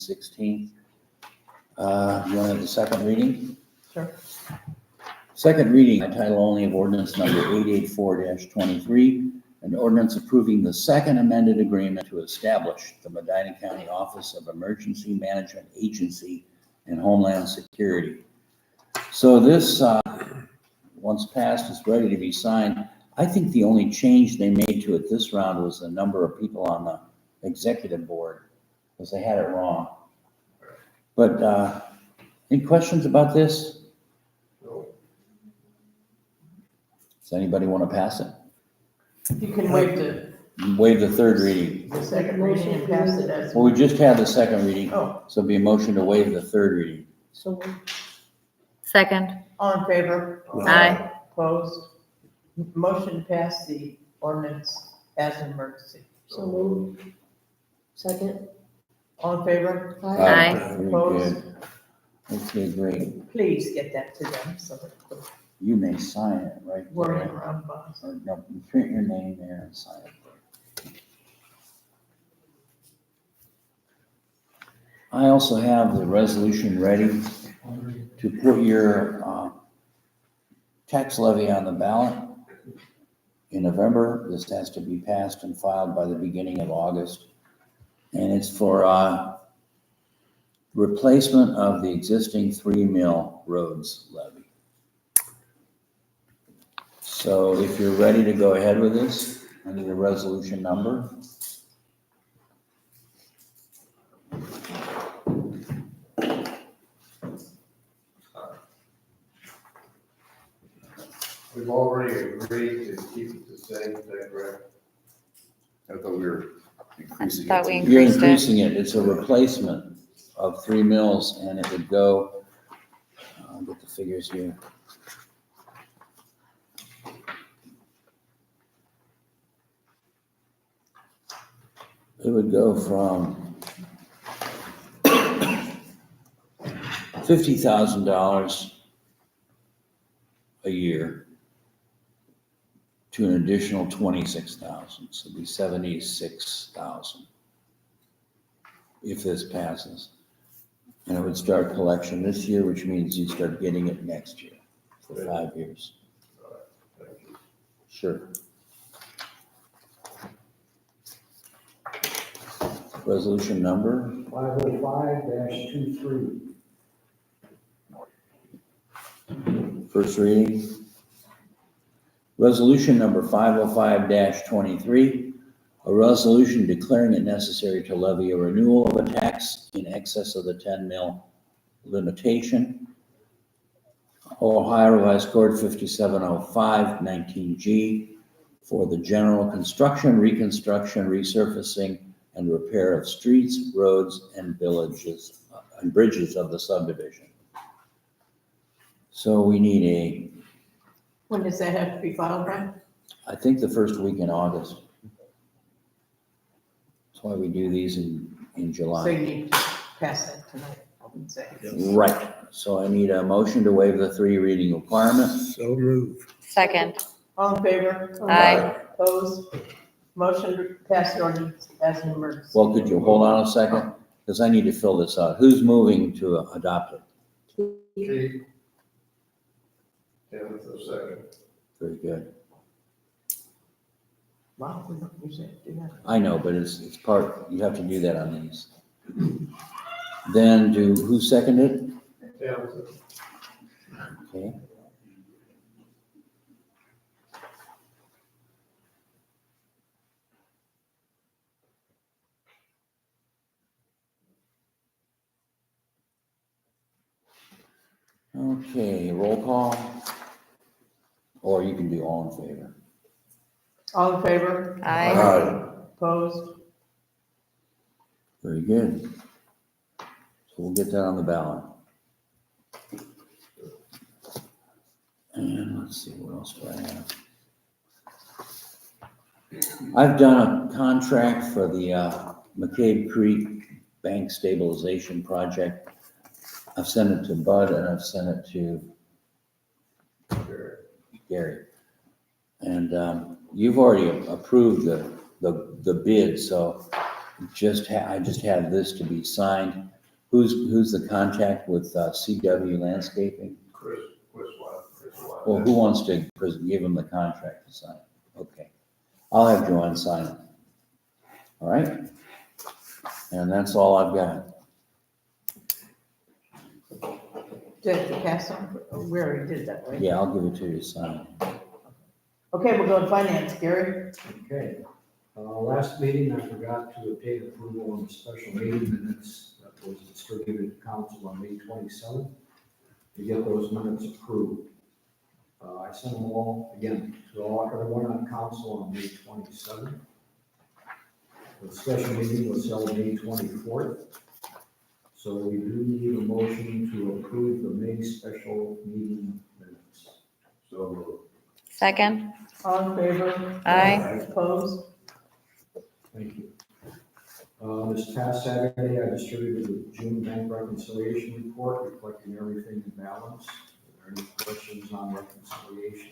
16th. You want to have the second reading? Sure. Second reading by title only of ordinance number 884-23, an ordinance approving the second amended agreement to establish the Medina County Office of Emergency Management Agency and Homeland Security. So this, once passed, is ready to be signed. I think the only change they made to it this round was the number of people on the executive board, because they had it wrong. But any questions about this? No. Does anybody want to pass it? You can waive Waive the third reading. the second reading and pass it as. Well, we just had the second reading, Oh, so it'll be a motion to waive the third reading. so Second. all in favor? Aye. Opposed? Motion to pass the ordinance as an emergency. So moved. Second. All in favor? Aye. Very Opposed? good. Okay, great. Please get that to them so that they're You may sign it right worrying there. around us. Or no, you print your name there and sign it. I also have the resolution ready to put your tax levy on the ballot in November. This has to be passed and filed by the beginning of August. And it's for replacement of the existing 3 mil roads levy. So if you're ready to go ahead with this, I need a resolution number. We've already agreed to keep it the same, is that correct? I thought we were increasing Thought it. we You're increased it. increasing it. It's a replacement of 3 mills, and it would go, I'll get the figures here. It would go from $50,000 a year to an additional 26,000, so it'd be 76,000 if this passes. And it would start collection this year, which means you start getting it next year for 5 years. Thank you. Sure. Resolution number 505-23. first reading. Resolution number 505-23, a resolution declaring it necessary to levy a renewal of a tax in excess of the 10 mil limitation. Ohio Revised Code 5705-19G for the general construction, reconstruction, resurfacing, and repair of streets, roads, and villages and bridges of the subdivision. So we need When does that have to be filed, Brian? I think the first week in August. That's why we do these in So you July. need to pass that tonight, I would say. Right, so I need a motion to waive the 3 reading requirement. So moved. Second. All in favor? Aye. Opposed? Motion to pass the ordinance as an emergency. Well, could you hold on a second? Because I need to fill this out. Who's moving to adopt it? Keith? Kenneth, a second. Very good. Wow, we don't usually do that. I know, but it's part, you have to do that on these. Then who seconded? Kenneth, Okay. Okay, roll call. Or you can do all in favor. All in favor? Aye. Opposed? Very good. So we'll get that on the ballot. And let's see, what else do I have? I've done a contract for the McCabe Creek Bank Stabilization Project. I've sent it to Bud and I've sent it to Gary. And you've already approved the bid, so I just have this to be signed. Who's the contact with CW Landscaping? Chris Watt. Well, who wants to give him the contract to sign? Okay. I'll have Joanne sign it. All right? And that's all I've got. Do I have to pass on? We already did that, right? Yeah, I'll give it to you to sign. Okay, we'll go to finance, Gary. Okay, last meeting, I forgot to obtain approval on the special meeting minutes that was distributed to council on May 27th to get those minutes approved. I sent them all, again, to everyone on council on May 27th. The special meeting was held May 24th. So we do need a motion to approve the May special meeting minutes. So Second. All in favor? Aye. Opposed? Thank you. This past Saturday, I distributed the June bank reconciliation report reflecting everything in balance. Are there any questions on reconciliation?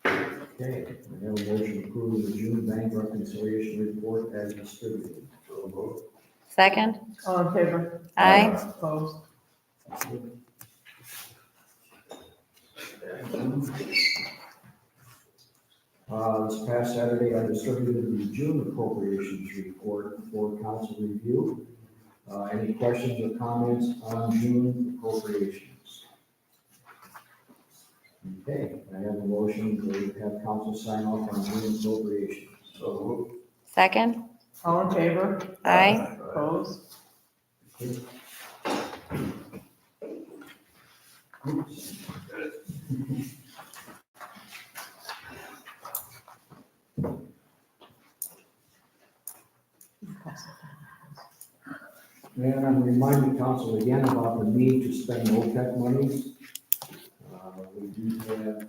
Okay, I have a motion to approve the June bank reconciliation report as distributed. so moved. Second. All in favor? Aye. Opposed? This past Saturday, I distributed the June appropriations report for council review. Any questions or comments on June appropriations? Okay, I have a motion to have council sign off on June appropriations. So moved. Second. All in favor? Aye. Opposed? Oops. And I'm reminding council again about the need to spend OPEC monies. We do have.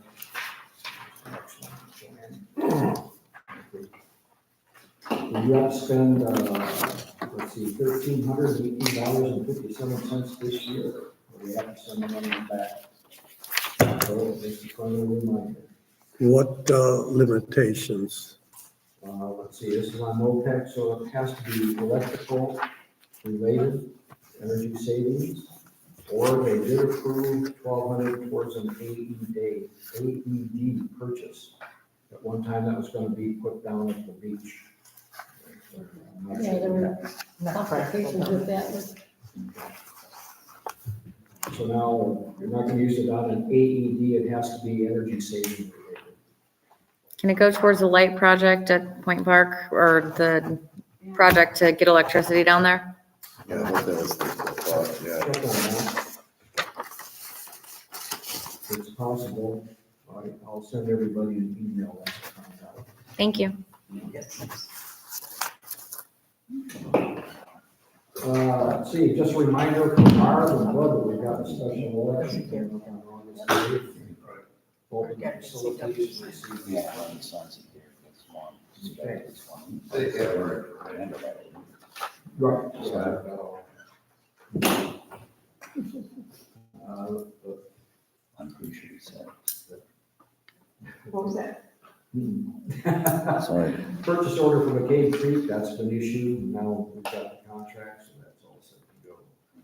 We have to spend, let's see, $1,318.57 this year. We have to send the money back. So it's a friendly reminder. What limitations? Let's see, this is on OPEC, so it has to be electrical related, energy savings, or they did approve 1,200 towards an AED purchase. At one time, that was going to be put down at the beach. I'm not Yeah, sure there what were happened. complications with that. So now, you're not going to use it on an AED, it has to be energy saving related. Can it go towards the light project at Point Park or the project to get electricity down there? Yeah, I hope that was the thought, yeah. Check on that. It's possible. I'll send everybody an email once I find out. Thank you. Let's see, just a reminder from Barb and Bud that we've got a special election coming up on August 8th. Open facilities, receive the- Yeah, one signs it here. That's one. Okay. That's one. They have Remember that. Right. Yeah. I'm pretty sure you said. What was that? Sorry. Purchase order for McCabe Creek, that's been issued, now we've got the contract, so that's all set to go.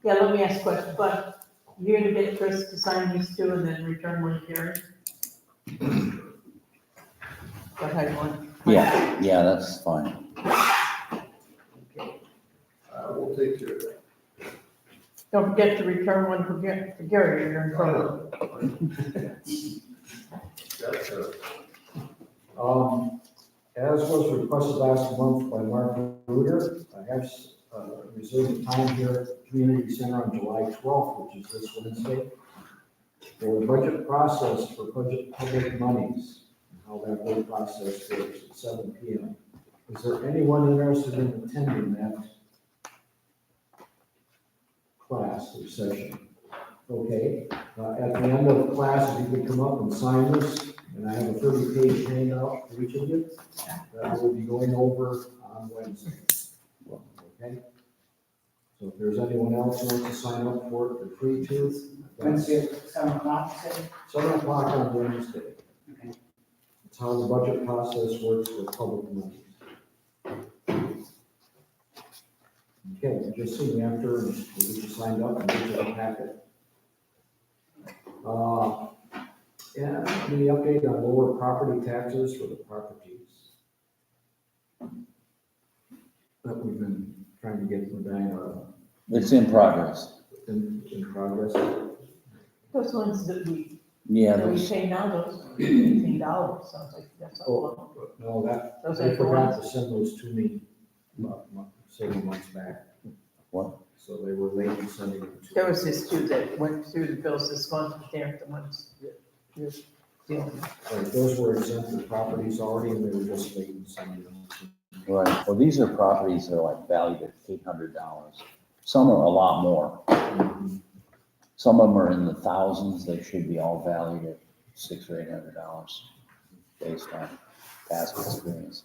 Yeah, let me ask a question, but you're gonna get Chris to sign these two and then return one to Gary? Go ahead, one. Yeah, that's fine. We'll take care of that. Don't forget to return one for Gary, you're in trouble. That's As was requested last month by Mark Ruder, I have reserved time here at the Community Center on July 12th, which is this Wednesday, for the budget process for budget public monies, and how that whole process works at 7 p.m. Is there anyone interested in attending that class or session? Okay, at the end of the class, if you could come up and sign this, and I have a 30-page handout for each of you that we'll be going over on Wednesday. Okay? So if there's anyone else who wants to sign up for it, they're free to. Wednesday at 7 o'clock, say? 7 o'clock on Wednesday. Okay. It's how the budget process works with public money. Okay, just see me after, and we'll get you signed up and get you a packet. Yeah, any update on lower property taxes for the properties that we've been trying to get Medina It's in progress. in progress? Those ones that Yeah, we those, pay now, those $18, sounds like that's a lot. Oh, no, that, Those they are the forgot ones, to send those to me several months back. what? So they were late in sending them to there me. was this two that went through the bills this month, but they aren't the ones that you're dealing with. Right, those were exempt properties already, and they were just late in sending them to me. Right, well, these are properties that are like valued at $800. Some are a lot more. Some of them are in the thousands, they should be all valued at $600 or $800 based on past experience.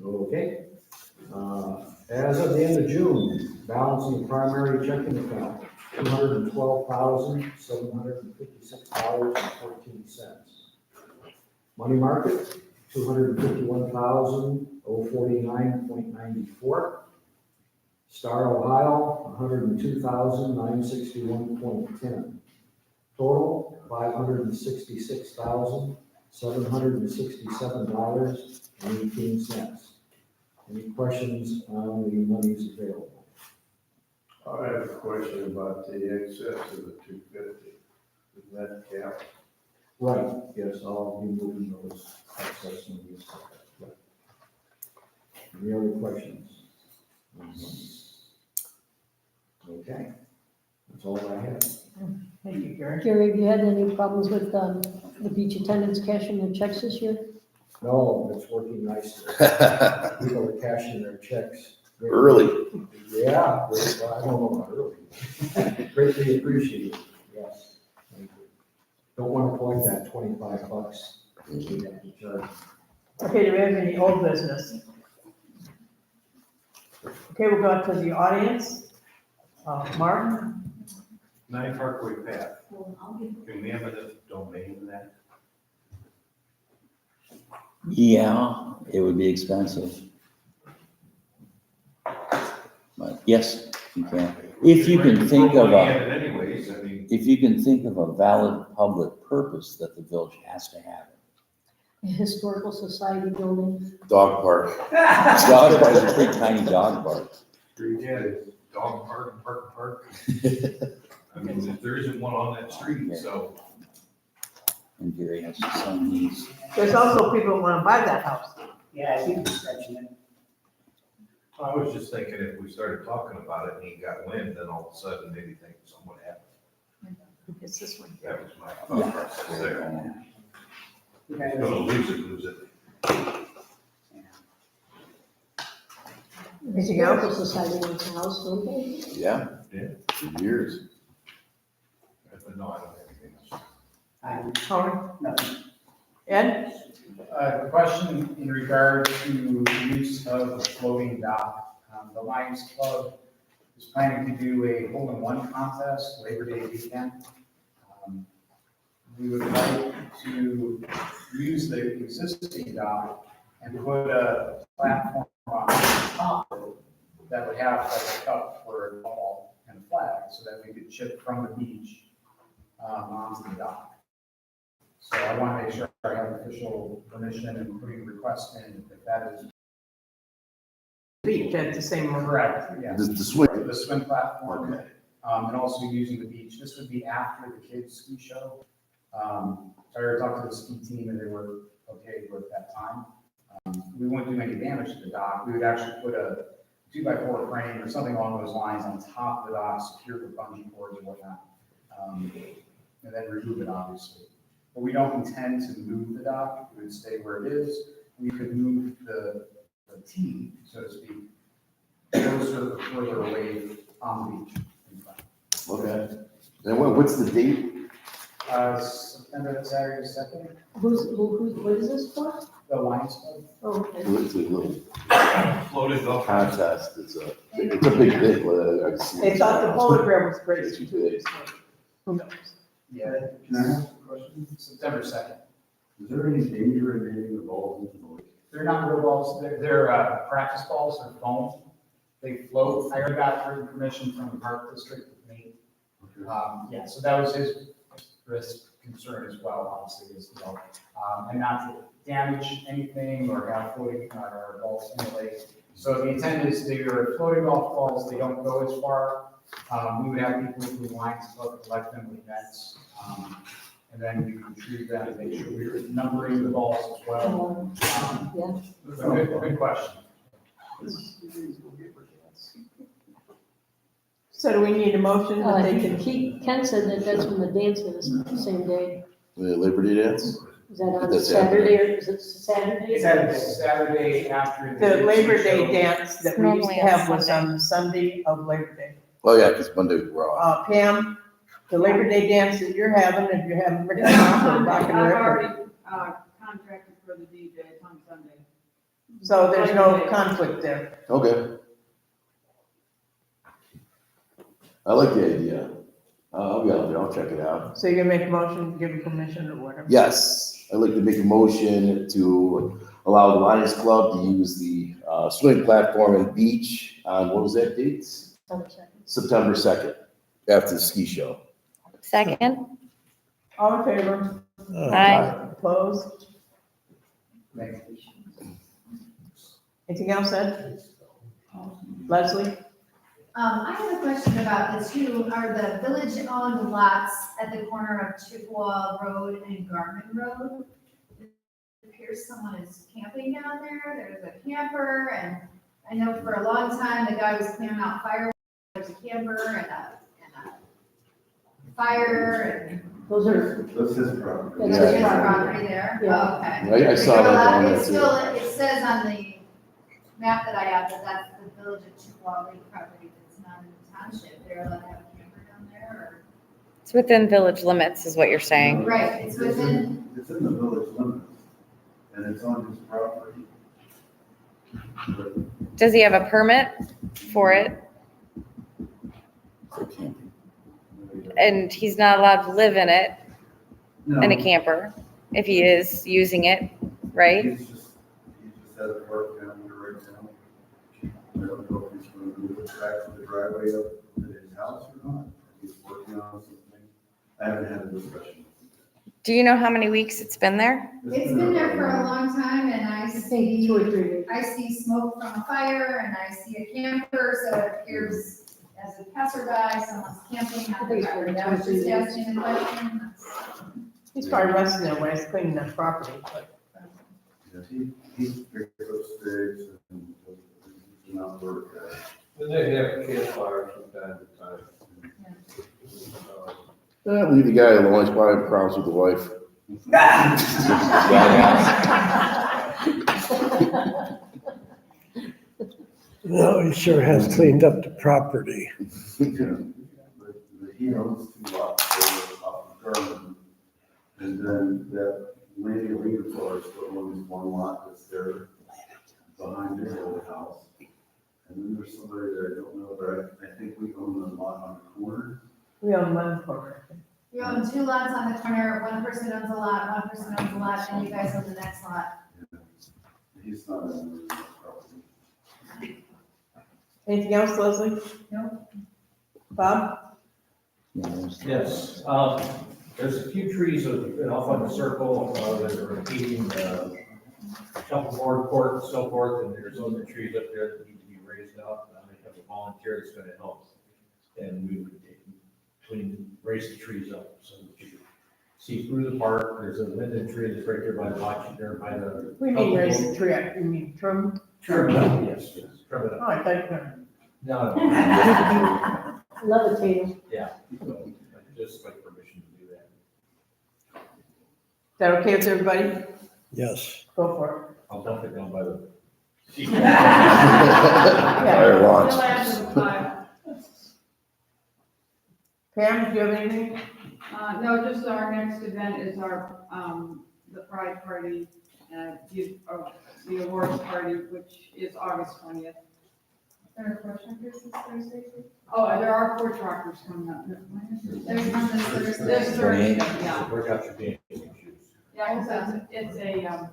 Okay. As of the end of June, balance in the primary checking account, $212,756.14. Money market, $251,049.94. Star Ohio, $102,961.10. Total, $566,767.18. Any questions on the monies available? I have a question about the excess of the 250. Is that cap? Right, yes, I'll be moving those excess monies. Any other questions? Okay, that's all I have. Thank you, Gary. Gary, have you had any problems with the beach attendants cashing their checks this year? No, it's working nicely. People are cashing their checks. Early. Yeah, well, I don't know about early. Greatly appreciated, yes. Thank you. Don't want to collect that $25 we have to charge. Okay, do we have any old business? Okay, we'll go out to the audience. Mark? 9 Parkway Path. Can we have a domain in that? Yeah, it would be expensive. But yes, you can. If you can think of We're a, looking at it anyways, I mean, if you can think of a valid public purpose that the village has to have. A historical society building? Dog park. Dog park is a pretty tiny dog park. yeah, dog park. I mean, there isn't one on that street, so. And Gary has to sign these. There's also people that want to buy that house. Yeah, I think it's stretching it. I was just thinking if we started talking about it and he got wind, then all of a sudden maybe think something would happen. It's this one. That was my thought process there. Okay. If gonna lose it. Anything else? Historical society owns a house, don't they? Yeah. Yeah. For years. But no, I don't have anything else. Tony? Nothing. Ed? Question in regard to use of the floating dock. The Lions Club is planning to do a hole-in-one contest Labor Day weekend. We would like to use the existing dock and put a platform on top of it that would have like a cup for a ball and a flag so that we could chip from the beach onto the dock. So I want to make sure I have official permission and putting a request in if that is Beach at the same one. correct, yes. The swing. The swim platform, Okay. and also using the beach. This would be after the kids' ski show. So I already talked to the ski team and they were okay with that time. We wouldn't do any damage to the dock. We would actually put a 2x4 frame or something along those lines on top of the dock, secure with bungee cords and whatnot. And then remove it, obviously. But we don't intend to move the dock. It would stay where it is. We could move the tee, so to speak, closer or further away on the beach. in front. Okay. And what's the date? September, Saturday, 2nd, What is this for? the Lions Club. Oh, okay. It's a little Floated golf. contest. It's a big thing. I've seen. They thought the polar bear was great. It's big. Who knows? Yeah. Can I ask a question? September 2nd. Is there any danger in hitting the balls into the lake? They're not real balls, they're practice balls, they're foam. They float. I already got written permission from the park district with me. Yeah, so that was his risk concern as well, obviously, as well. And not to damage anything or have floating or balls in the lake. So the intent is they are floating off balls, they don't go as far. We would have people with blue lines to collect them with nets. And then we can retrieve them and make sure we're numbering the balls as well. Good question. So do we need a motion that they can Ken said that that's when the dance is, the same day. The Labor Day dance? Is that on That's Saturday or is it Saturday? Saturday after. The Labor Day dance that we used Normally to on have was Sunday. on Sunday of Labor Day. Oh, yeah, because Monday we're off. Pam, the Labor Day dance that you're having, if you're having Rick off or Rock and I've Rick, already, contracted for the DJ on Sunday. so there's no conflict there. Okay. I like the idea. I'll be out there, I'll check it out. So you're gonna make a motion, give them permission or whatever? Yes, I'd like to make a motion to allow the Lions Club to use the swimming platform and beach on, what was that date? September 2nd, after the ski show. Second? All in favor? Aye. Opposed? Anything else, Ed? Leslie? I have a question about the two, are the village-owned lots at the corner of Chippewa Road and Garmin Road? It appears someone is camping down there, there's a camper, and I know for a long time, the guy was clearing out fireworks, there's a camper and a fire, and That's his property. there's his property there? Yeah. Oh, okay. I saw that down there It's too. still, it says on the map that I have that that's the village of Chippewa Lake property, that's not in the township. They're allowed to have a camper down there, It's within village limits is what you're saying. or? Right, it's within, It's in the village limits, and it's on his property. Does he have a permit for it? For camping. And he's not allowed to live in it, No, in a camper, if he is using it, right? He just had a park down there right now. I don't know if he's gonna move it back to the driveway up to his house or not. He's working on something. I haven't had a discussion. Do you know how many weeks it's been there? it's been there for a long time, and I I think see, 2 or 3 weeks. I see smoke from a fire, and I see a camper, so it appears as a passerby, someone's camping on the property. I was just asking the question. He's probably resting there when he's cleaning that property, but. Yeah, he picks up sticks and does not work. And they have campfires from time to time. Leave the guy alone, he's probably problems with the wife. No, he sure has cleaned up the property. But he owns 2 lots there off of Garmin. And then that Landing Leader Forest still owns 1 lot that's there behind his old house. And then there's somebody that I don't know, but I think we own the lot on the corner. We own one corner. You own 2 lots on the corner, one person owns a lot, one person owns a lot, and you guys own the next lot. He's not in the property. Anything else, Leslie? No. Bob? Yes, there's a few trees off on the circle that are impeding shuffleboard court and so forth, and there's other trees up there that need to be raised up. They have a volunteer that's gonna help. And we would raise the trees up so that you can see through the park. There's a linden tree that's right there by the bocce, there by the. We mean raise the tree, you mean trim? Trim it up, yes, trim it Oh, up. I thought you were. No, Levitating. yeah, so I just like permission to do that. Is that okay with everybody? Yes. Go for I'll dump it down by the. it. Fire launch. Still after the 5. Pam, do you have anything? No, just our next event is our, the Pride Party, the awards party, which is August 20th. There are 4 truckers this Thursday? Oh, and there are 4 truckers coming up. There's one this Thursday. This Thursday, yeah. Work out your dancing shoes. Yeah, because it's a,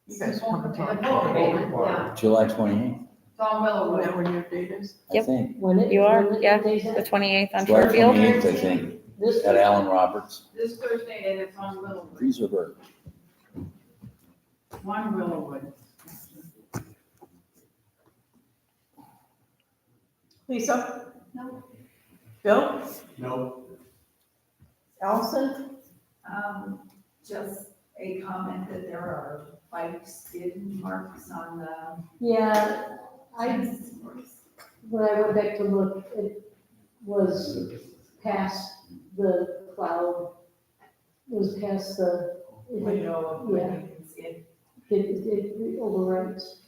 You guys come and talk. Yeah, July 28th, it's on Is Willowwood. that when your date is? I Yep. think. When it. You are, when it- yeah, they the said- 28th on July Fairfield. 28th, I think, This. at Allen Roberts, This Thursday, and it's on Willowwood, Freezerburg. one Willowwood. Lisa? No. Bill? No. Allison? Just a comment that there are 5 skid marks on the. Yeah, when I went back to look, it was past the cloud. It was past the, Window. yeah, it overwrites.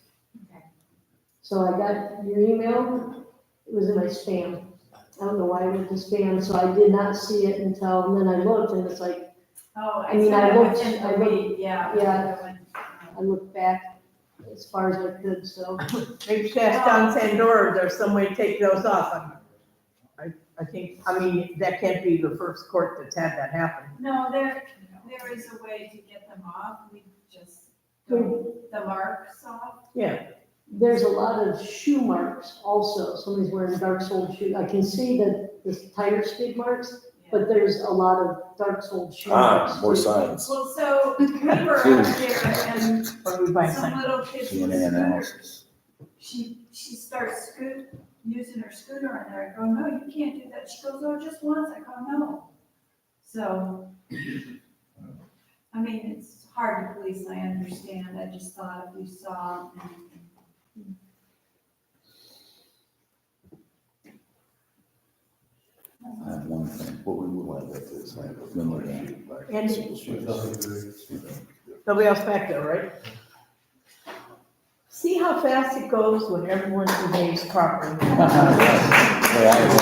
So I got your email, it was in my spam. I don't know why it went to spam, so I did not see it until, and then I looked and it's like, Oh, I mean, I looked, yeah. yeah. I looked back as far as I could, so. Maybe she asked Don Sandor, there's some way to take those off. I think, I mean, that can't be the first court that's had that happen. No, there is a way to get them off, we just, the marks off. Yeah. There's a lot of shoe marks also. Somebody's wearing dark soled shoes. I can see the tire skid marks, but there's a lot of dark soled shoe marks. More signs. Well, so we were out there and Or we buy some some. little kid with DNA a scooter, analysis. she starts using her scooter in there, I go, no, you can't do that, she goes, oh, just once, I go, no. So, I mean, it's hard to police, I understand, I just thought if you saw, I have one thing. What we would want to do is like. Window down. Nobody else back there, right? See how fast it goes when everyone behaves properly. Hey, I have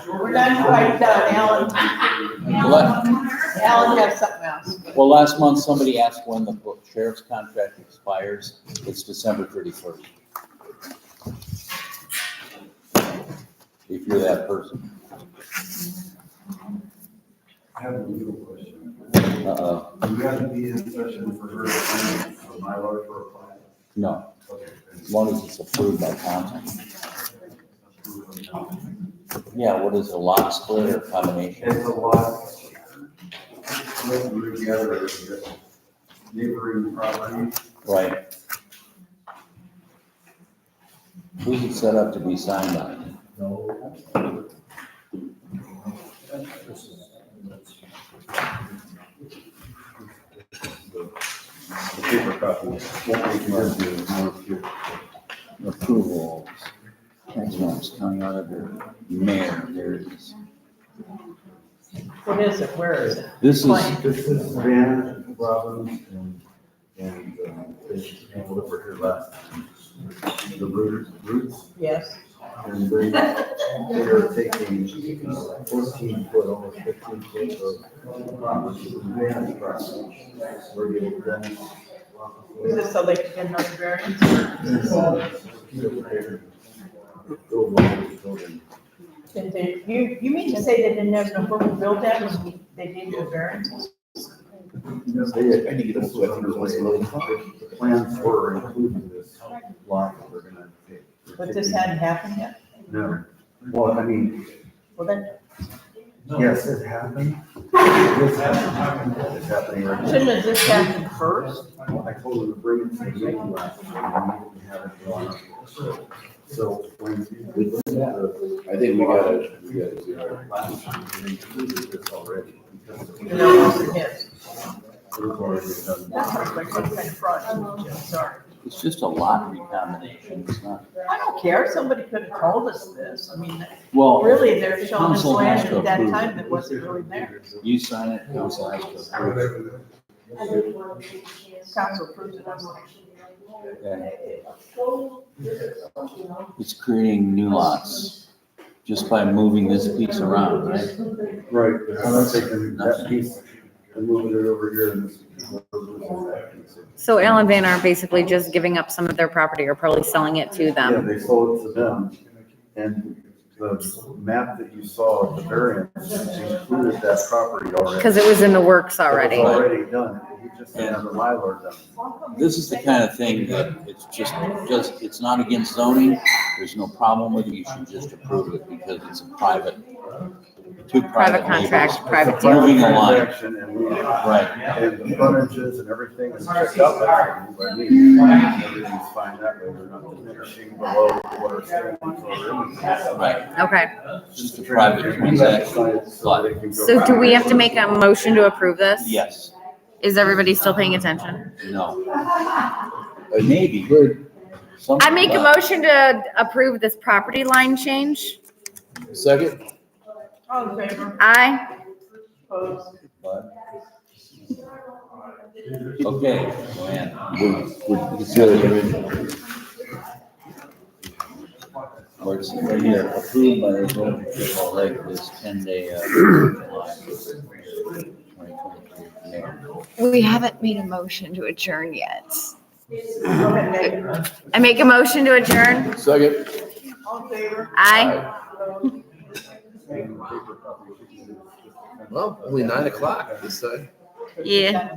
We're not quite done, Alan. one thing. Alan has something else. Well, last month, somebody asked when the sheriff's contract expires. It's December 31st. If you're that person. I have a legal question. Uh-oh. Do you have to be in session for her, for my lawyer for a plan? No, Okay. as long as it's approved by council. Yeah, what is a lot split or combination? It's a lot. Living together, neighboring properties. Right. Who's it set up to be signed on? The paper copy won't make yours do more here. Approvals. Next one's county auditor, mayor, there it is. What is it? Where is it? This Claim. is, This is Van Robbins and whatever her last, the roots. Yes. And they are taking 14 foot, almost 15 foot of property, Van's property. We're getting them. Is this so they can get another variance? Did they, you mean to say they didn't have no room to build that when they gave you a variance? I think it was The plans were including this lot that we're gonna take. But this hadn't happened yet? No. Well, I mean, Well, then, yes, it happened. This happened. It's happening right now. shouldn't have this happened first? I told her to bring it to the meeting last week, and we have it drawn up. So when we look at the I think we gotta do it. last week, we included this already. because it You know, most of his. was already done. That looks like some kind of fraud, Jim, sorry. it's just a lot recombination, it's not. I don't care, somebody could have told us this, I mean, Well, really, they're showing us council has land to at that approve time it. that wasn't really there. You sign it, council has to approve it. Council approved it, I'm like, Yeah. It's creating new lots just by moving this piece around, right? Right, I'm not taking that piece and moving it over here and this. So Allen Van are basically just giving up some of their property or probably selling it to Yeah, them. they sold it to them, and the map that you saw of the variance included that property already. Because it was in the works It was already. already done, you just didn't have the Mylar done. This is the kind of thing that it's just, it's not against zoning. There's no problem with it. You should just approve it because it's a private, two Private private contract, neighbors. private It's a deal. Moving the line. transaction and we, Right. and the frontages and everything is checked out by me. Everything's fine that way, we're not diminishing below what our standards are. Right. Okay. Just a private transaction. But So do we have to make a motion to approve this? yes, Is everybody still paying attention? no. Maybe. We're. I make a motion to approve this property line change. Second? All in favor? Aye. Opposed? Okay, Joanne. It's good. It's right here, approved by the village of Chippewa Lake this 10-day, July 2023. We haven't made a motion to adjourn yet. Go ahead, Megan. I make a motion to adjourn. Second? All in favor? Aye. Opposed? Well, only 9 o'clock this time. Yeah.